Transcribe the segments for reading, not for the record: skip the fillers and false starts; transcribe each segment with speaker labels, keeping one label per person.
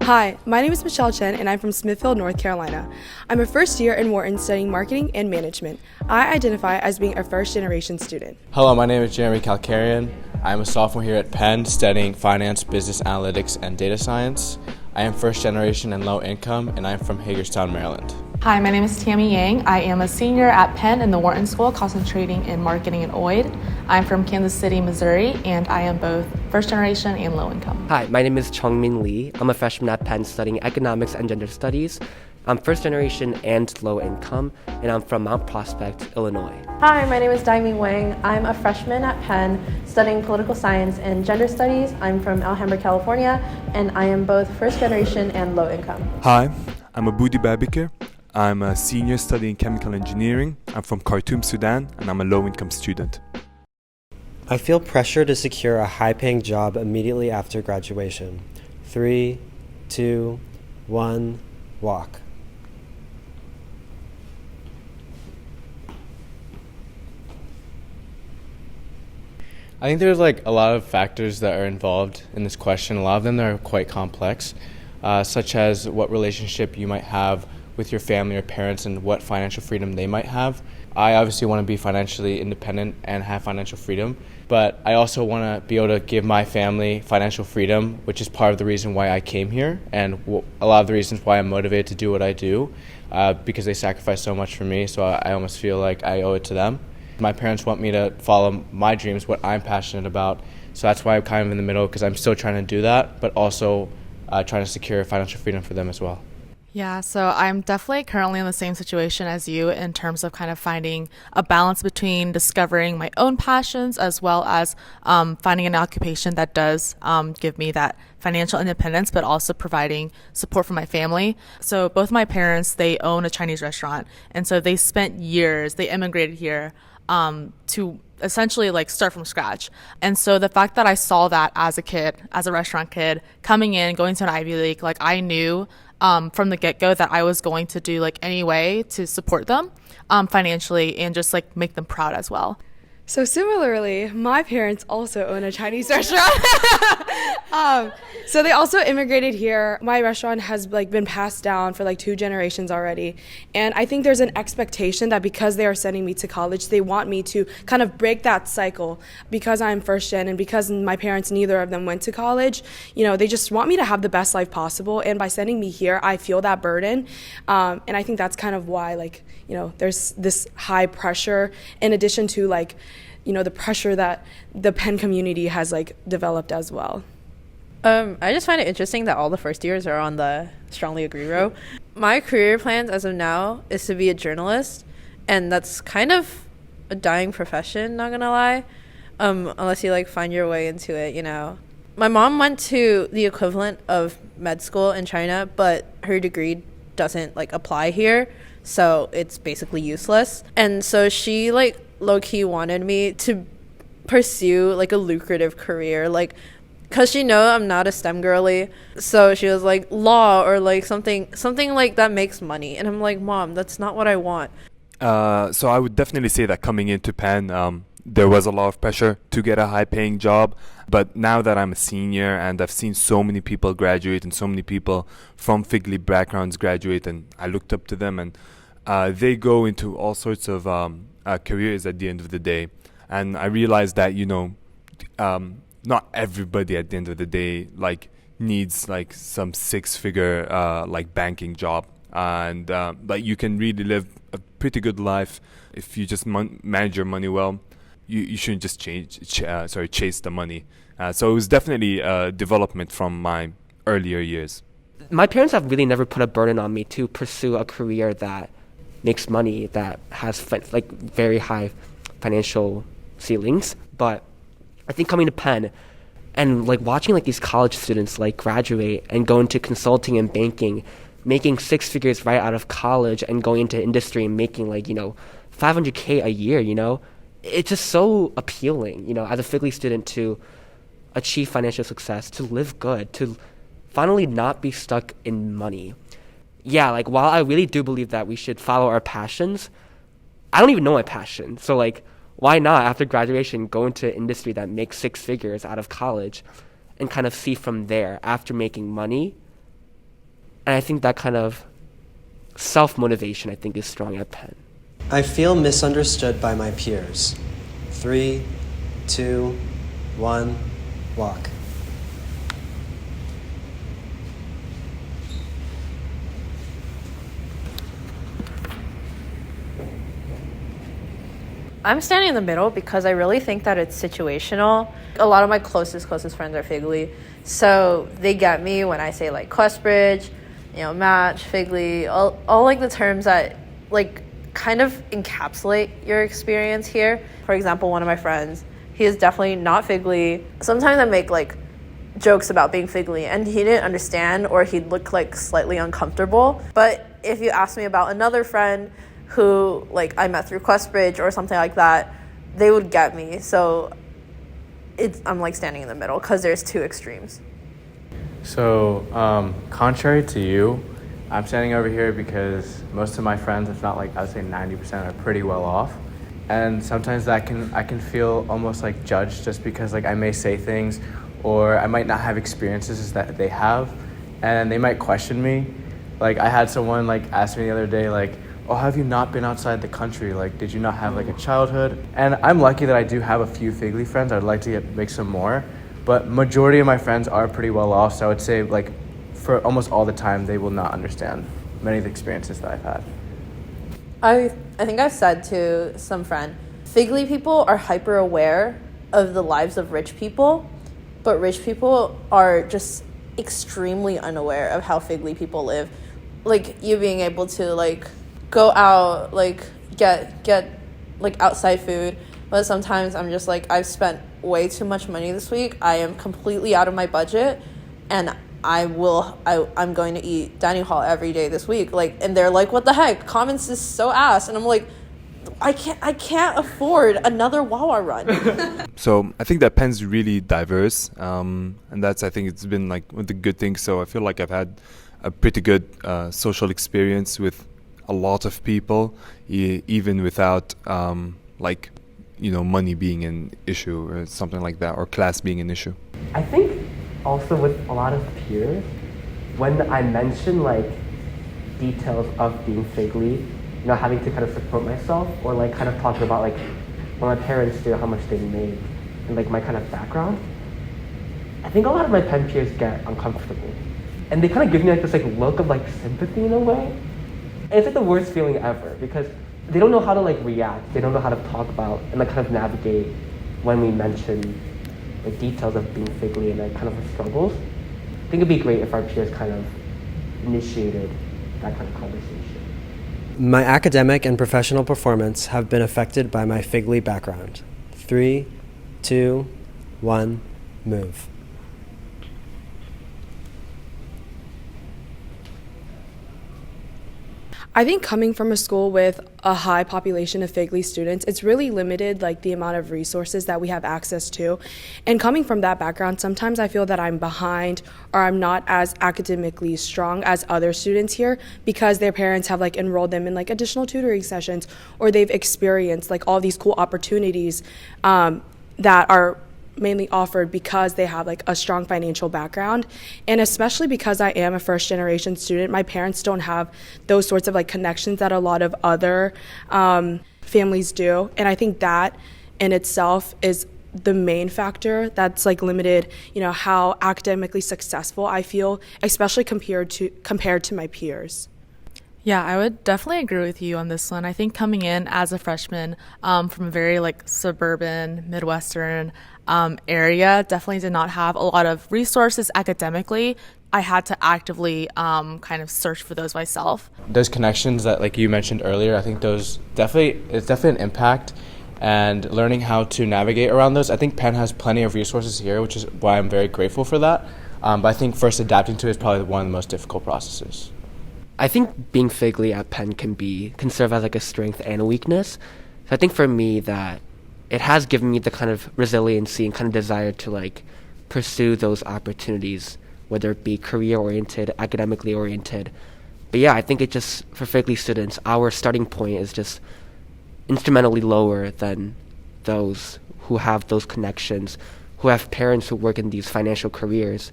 Speaker 1: Hi, my name is Michelle Chen and I'm from Smithfield, North Carolina. I'm a first year in Wharton studying marketing and management. I identify as being a first generation student.
Speaker 2: Hello, my name is Jeremy Kalkarian. I'm a sophomore here at Penn studying finance, business analytics, and data science. I am first generation and low income, and I'm from Hagerstown, Maryland.
Speaker 3: Hi, my name is Tammy Yang. I am a senior at Penn in the Wharton School, concentrating in marketing and OID. I'm from Kansas City, Missouri, and I am both first generation and low income.
Speaker 4: Hi, my name is Chongmin Lee. I'm a freshman at Penn studying economics and gender studies. I'm first generation and low income, and I'm from Mount Prospect, Illinois.
Speaker 5: Hi, my name is Daiming Wang. I'm a freshman at Penn studying political science and gender studies. I'm from Alhambra, California, and I am both first generation and low income.
Speaker 6: Hi, I'm Aboudi Babikir. I'm a senior studying chemical engineering. I'm from Khartoum, Sudan, and I'm a low-income student.
Speaker 7: I feel pressure to secure a high-paying job immediately after graduation. 3, 2, 1, walk.
Speaker 2: I think there's a lot of factors that are involved in this question. A lot of them are quite complex, such as what relationship you might have with your family or parents and what financial freedom they might have. I obviously want to be financially independent and have financial freedom, but I also want to be able to give my family financial freedom, which is part of the reason why I came here and a lot of the reasons why I'm motivated to do what I do, because they sacrifice so much for me, so I almost feel like I owe it to them. My parents want me to follow my dreams, what I'm passionate about, so that's why I'm kind of in the middle, because I'm still trying to do that, but also trying to secure financial freedom for them as well.
Speaker 3: Yeah, so I'm definitely currently in the same situation as you in terms of kind of finding a balance between discovering my own passions as well as finding an occupation that does give me that financial independence, but also providing support for my family. So both my parents, they own a Chinese restaurant, and so they spent years, they immigrated here to essentially start from scratch. And so the fact that I saw that as a kid, as a restaurant kid, coming in, going to an Ivy League, I knew from the get-go that I was going to do any way to support them financially and just make them proud as well.
Speaker 1: So similarly, my parents also own a Chinese restaurant. So they also immigrated here. My restaurant has been passed down for 2 generations already. And I think there's an expectation that because they are sending me to college, they want me to kind of break that cycle. Because I'm first gen and because my parents, neither of them went to college, they just want me to have the best life possible. And by sending me here, I feel that burden. And I think that's kind of why there's this high pressure in addition to the pressure that the Penn community has developed as well.
Speaker 5: I just find it interesting that all the first years are on the strongly agree row. My career plans as of now is to be a journalist, and that's kind of a dying profession, not gonna lie, unless you find your way into it, My mom went to the equivalent of med school in China, but her degree doesn't apply here, so it's basically useless. And so she low-key wanted me to pursue a lucrative career, because she know I'm not a STEM girly, so she was law or something that makes money, and I'm Mom, that's not what I want.
Speaker 6: So I would definitely say that coming into Penn, there was a lot of pressure to get a high-paying job, but now that I'm a senior and I've seen so many people graduate and so many people from Fig Leaf backgrounds graduate, and I looked up to them, and they go into all sorts of careers at the end of the day, and I realized that not everybody at the end of the day needs some 6-figure banking job, and but you can really live a pretty good life if you just manage your money well. You shouldn't just chase the money. So it was definitely a development from my earlier years.
Speaker 4: My parents have really never put a burden on me to pursue a career that makes money, that has very high financial ceilings. But I think coming to Penn and watching these college students graduate and go into consulting and banking, making 6 figures right out of college and going into industry and making $500K a year, it's just so appealing, as a Fig Leaf student to achieve financial success, to live good, to finally not be stuck in money. Yeah, while I really do believe that we should follow our passions, I don't even know my passion. So why not, after graduation, go into an industry that makes 6 figures out of college and kind of see from there, after making money, And I think that kind of self-motivation, I think, is strong at Penn.
Speaker 7: I feel misunderstood by my peers. 3, 2, 1, walk.
Speaker 5: I'm standing in the middle because I really think that it's situational. A lot of my closest friends are FGLI, so they get me when I say like Questbridge, match, FGLI, all like the terms that like kind of encapsulate your experience here. For example, one of my friends, he is definitely not FGLI. Sometimes I make like jokes about being FGLI and he didn't understand, or he'd look like slightly uncomfortable. But if you ask me about another friend who like I met through Questbridge or something like that, they would get me. So I'm like standing in the middle because there's two extremes.
Speaker 2: So, contrary to you, I'm standing over here because most of my friends, if not like I would say 90%, are pretty well off. And sometimes I can feel almost like judged just because like I may say things or I might not have experiences that they have, and they might question me. Like I had someone like ask me the other day like, oh, have you not been outside the country? Like, did you not have like a childhood? And I'm lucky that I do have a few FGLI friends. I'd like to make some more, but majority of my friends are pretty well off. So I would say like for almost all the time, they will not understand many of the experiences that I've had.
Speaker 5: I think I've said to some friend, FGLI people are hyper aware of the lives of rich people, but rich people are just extremely unaware of how FGLI people live. Like you being able to like go out, like get like outside food, but sometimes I'm just like, I've spent way too much money this week. I am completely out of my budget, and I'm going to eat dining hall every day this week. Like, and they're like, what the heck? Commons is so ass. And I'm like, I can't afford another Wawa run.
Speaker 6: So I think that Penn's really diverse, and that's, I think it's been like one of the good things. So I feel like I've had a pretty good social experience with a lot of people, even without money being an issue or something like that, or class being an issue.
Speaker 4: I think also with a lot of peers, when I mention like details of being FGLI, having to kind of support myself, or like kind of talking about like what my parents do, how much they make, and like my kind of background, I think a lot of my Penn peers get uncomfortable. And they kind of give me like this like look of like sympathy in a way. And it's like the worst feeling ever because they don't know how to like react. They don't know how to talk about and like kind of navigate when we mention like details of being FGLI and like kind of the struggles. I think it'd be great if our peers kind of initiated that kind of conversation.
Speaker 7: My academic and professional performance have been affected by my FGLI background. 3, 2, 1, move.
Speaker 1: I think coming from a school with a high population of FGLI students, it's really limited, like the amount of resources that we have access to. And coming from that background, sometimes I feel that I'm behind or I'm not as academically strong as other students here because their parents have like enrolled them in like additional tutoring sessions, or they've experienced like all these cool opportunities that are mainly offered because they have like a strong financial background. And especially because I am a first generation student, my parents don't have those sorts of like connections that a lot of other families do. And I think that in itself is the main factor that's like limited, how academically successful I feel, especially compared to my peers.
Speaker 3: Yeah, I would definitely agree with you on this one. I think coming in as a freshman from a very like suburban, Midwestern area, definitely did not have a lot of resources academically. I had to actively kind of search for those myself.
Speaker 2: Those connections that like you mentioned earlier, I think it's definitely an impact, and learning how to navigate around those. I think Penn has plenty of resources here, which is why I'm very grateful for that. But I think first adapting to it is probably one of the most difficult processes.
Speaker 4: I think being FGLI at Penn can serve as like a strength and a weakness. So I think for me that it has given me the kind of resiliency and kind of desire to like pursue those opportunities, whether it be career oriented, academically oriented. But yeah, I think it just, for FGLI students, our starting point is just instrumentally lower than those who have those connections, who have parents who work in these financial careers.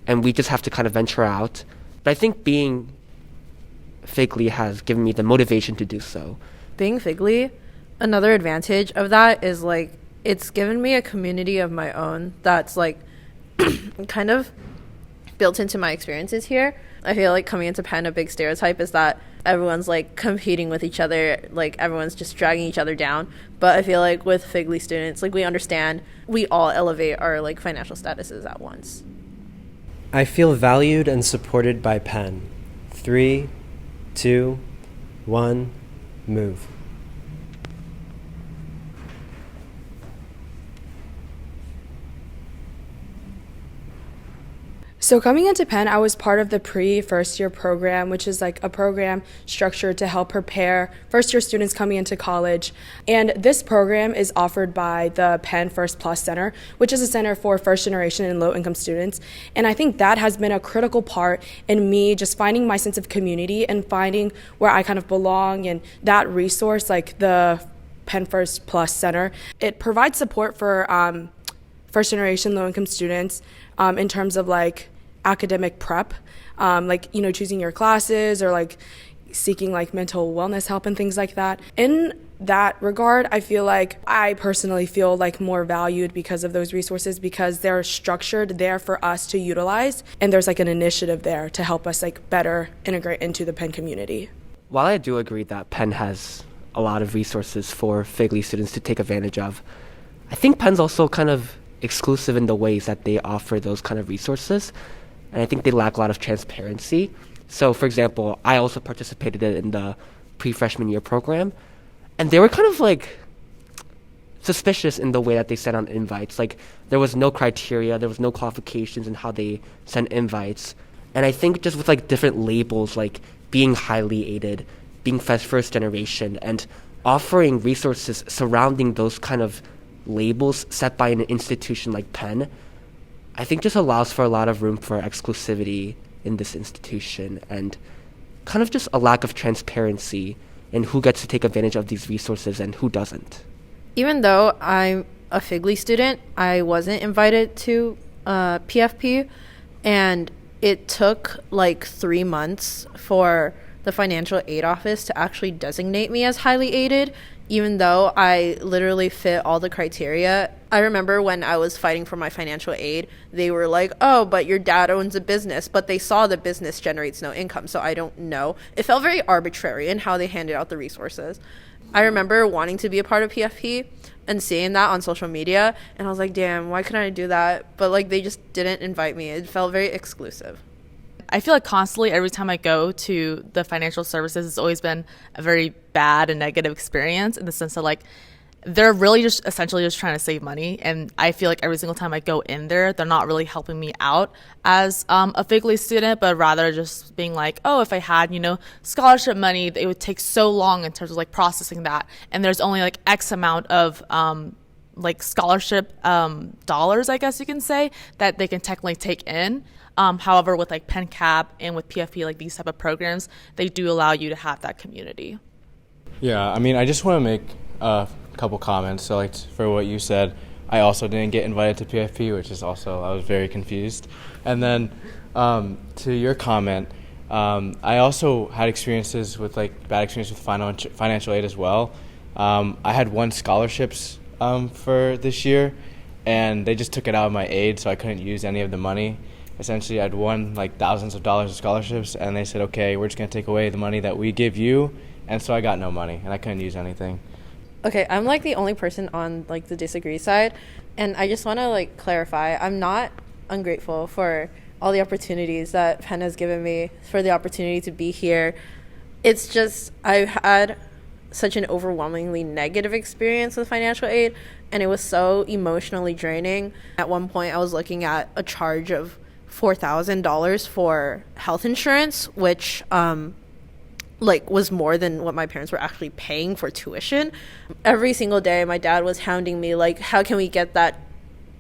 Speaker 4: And we just have to kind of venture out But I think being FGLI has given me the motivation to do so.
Speaker 5: Being FGLI, another advantage of that is like it's given me a community of my own that's like kind of built into my experiences here. I feel like coming into Penn, a big stereotype is that everyone's like competing with each other, like everyone's just dragging each other down. But I feel like with FGLI students, like we understand we all elevate our like financial statuses at once.
Speaker 7: I feel valued and supported by Penn. 3, 2, 1, move.
Speaker 1: So coming into Penn, I was part of the pre-first year program, which is like a program structured to help prepare first year students coming into college. And this program is offered by the Penn First Plus Center, which is a center for first generation and low income students. And I think that has been a critical part in me just finding my sense of community and finding where I kind of belong. And that resource, like the Penn First Plus Center, it provides support for first generation low income students in terms of like academic prep, like, you know, choosing your classes or like seeking like mental wellness help and things like that. In that regard, I feel like I personally feel like more valued because of those resources, because they're structured there for us to utilize, and there's like an initiative there to help us like better integrate into the Penn community.
Speaker 4: While I do agree that Penn has a lot of resources for FGLI students to take advantage of, I think Penn's also kind of exclusive in the ways that they offer those kind of resources. And I think they lack a lot of transparency. So, for example, I also participated in the pre-freshman year program, and they were kind of like suspicious in the way that they sent out invites. Like, there was no criteria, there was no qualifications in how they sent invites. And I think just with like different labels, like being highly aided, being first generation, and offering resources surrounding those kind of labels set by an institution like Penn, I think just allows for a lot of room for exclusivity in this institution and kind of just a lack of transparency in who gets to take advantage of these resources and who doesn't.
Speaker 5: Even though I'm a FGLI student, I wasn't invited to PFP, and it took like 3 months for the financial aid office to actually designate me as highly aided, even though I literally fit all the criteria. I remember when I was fighting for my financial aid, they were like, oh, but your dad owns a business, but they saw the business generates no income, so I don't know. It felt very arbitrary in how they handed out the resources. I remember wanting to be a part of PFP and seeing that on social media, and I was like, damn, why couldn't I do that? But like they just didn't invite me. It felt very exclusive.
Speaker 3: I feel like constantly every time I go to the financial services, it's always been a very bad and negative experience in the sense that like they're really just essentially just trying to save money. And I feel like every single time I go in there, they're not really helping me out as a FGLI student, but rather just being like, oh, if I had, you know, scholarship money, it would take so long in terms of like processing that. And there's only like X amount of like scholarship dollars, I guess you can say, that they can technically take in. However, with like Penn Cap and with PFP, like these type of programs, they do allow you to have that community.
Speaker 2: Yeah, I mean, I just want to make a couple comments. So, like, for what you said, I also didn't get invited to PFP, which is also, I was very confused. And then to your comment, I also had experiences with, like, bad experience with financial aid as well. I had won scholarships for this year, and they just took it out of my aid, so I couldn't use any of the money. Essentially, I'd won like thousands of dollars of scholarships, and they said, okay, we're just going to take away the money that we give you, and so I got no money, and I couldn't use anything.
Speaker 5: Okay, I'm like the only person on like the disagree side, and I just want to like clarify, I'm not ungrateful for all the opportunities that Penn has given me, for the opportunity to be here. It's just I've had such an overwhelmingly negative experience with financial aid, and it was so emotionally draining. At one point, I was looking at a charge of $4,000 for health insurance, which like was more than what my parents were actually paying for tuition. Every single day my dad was hounding me like, how can we get that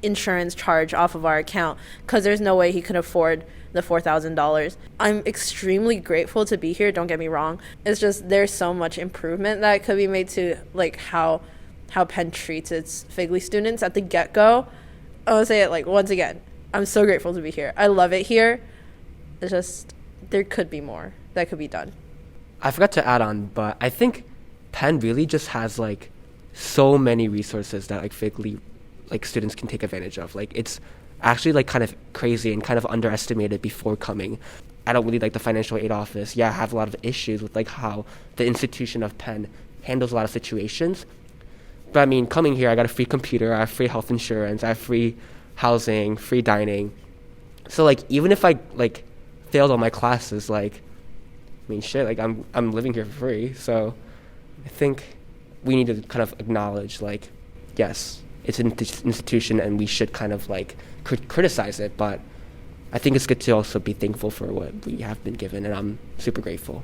Speaker 5: insurance charge off of our account, because there's no way he could afford the $4,000. I'm extremely grateful to be here, don't get me wrong. It's just there's so much improvement that could be made to like how Penn treats its FGLI students at the get-go. I want to say it like once again, I'm so grateful to be here. I love it here. It's just there could be more that could be done.
Speaker 4: I forgot to add on, but I think Penn really just has like so many resources that like FGLI like students can take advantage of. Like it's actually like kind of crazy and kind of underestimated before coming. I don't really like the financial aid office. Yeah, I have a lot of issues with like how the institution of Penn handles a lot of situations. But I mean, coming here, I got a free computer, I have free health insurance, I have free housing, free dining. So like even if I like failed all my classes, like I mean shit, like I'm living here for free. So I think we need to kind of acknowledge like, yes, it's an institution and we should kind of like criticize it, but I think it's good to also be thankful for what we have been given, and I'm super grateful.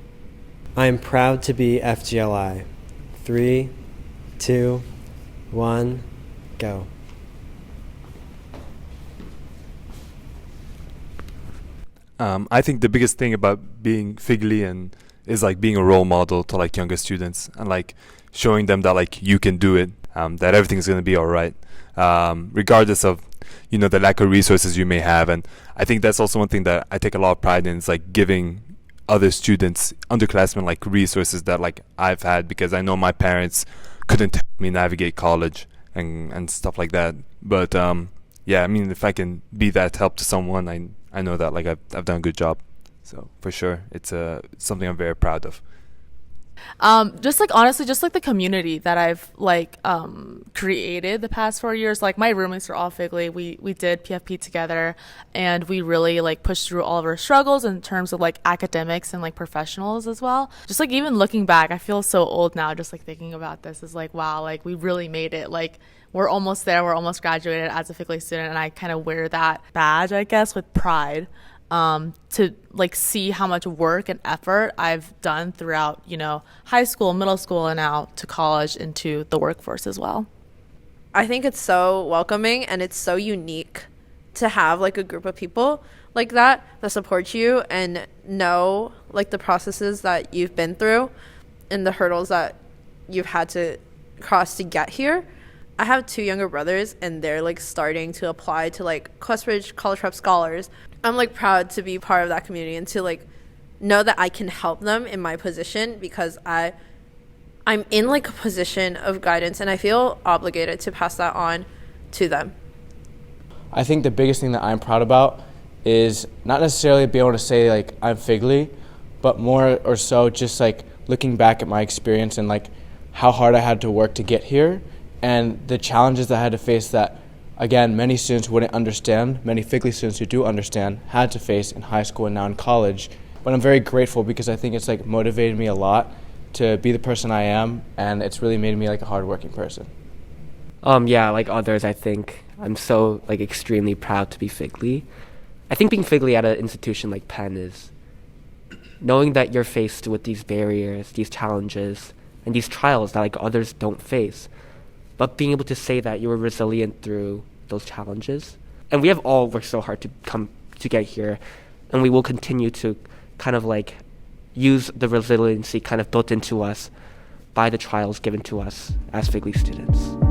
Speaker 7: I am proud to be FGLI. 3, 2, 1, go.
Speaker 6: I think the biggest thing about being FGLI and is like being a role model to like younger students and like showing them that like you can do it, that everything's gonna be all right, regardless of the lack of resources you may have. And I think that's also one thing that I take a lot of pride in, is like giving other students, underclassmen, like resources that like I've had, because I know my parents couldn't help me navigate college and stuff like that. But yeah, I mean, if I can be that help to someone, I know that like I've done a good job. So for sure, it's something I'm very proud of.
Speaker 3: Just like honestly, just like the community that I've like created the past 4 years. Like my roommates are all FGLI. We did PFP together, and we really like pushed through all of our struggles in terms of like academics and like professionals as well. Just like even looking back, I feel so old now. Just like thinking about this is like, wow, like we really made it. Like we're almost there. We're almost graduated as a FGLI student, and I kind of wear that badge, I guess, with pride. To like see how much work and effort I've done throughout, high school, middle school, and now to college, into the workforce as well.
Speaker 5: I think it's so welcoming and it's so unique to have like a group of people like that support you and know like the processes that you've been through and the hurdles that you've had to cross to get here. I have 2 younger brothers, and they're like starting to apply to like Questbridge College Prep Scholars. I'm like proud to be part of that community and to like know that I can help them in my position, because I'm in like a position of guidance, and I feel obligated to pass that on to them.
Speaker 2: I think the biggest thing that I'm proud about is not necessarily being able to say like I'm FGLI, but more or so just like looking back at my experience and like how hard I had to work to get here, and the challenges that I had to face that, again, many students wouldn't understand, many FGLI students who do understand had to face in high school and now in college. But I'm very grateful, because I think it's like motivated me a lot to be the person I am, and it's really made me like a hardworking person.
Speaker 4: Yeah, like others, I think I'm so like extremely proud to be FGLI. I think being FGLI at an institution like Penn is knowing that you're faced with these barriers, these challenges, and these trials that like others don't face, but being able to say that you were resilient through those challenges. And we have all worked so hard to come to get here, and we will continue to kind of like use the resiliency kind of built into us by the trials given to us as FGLI students.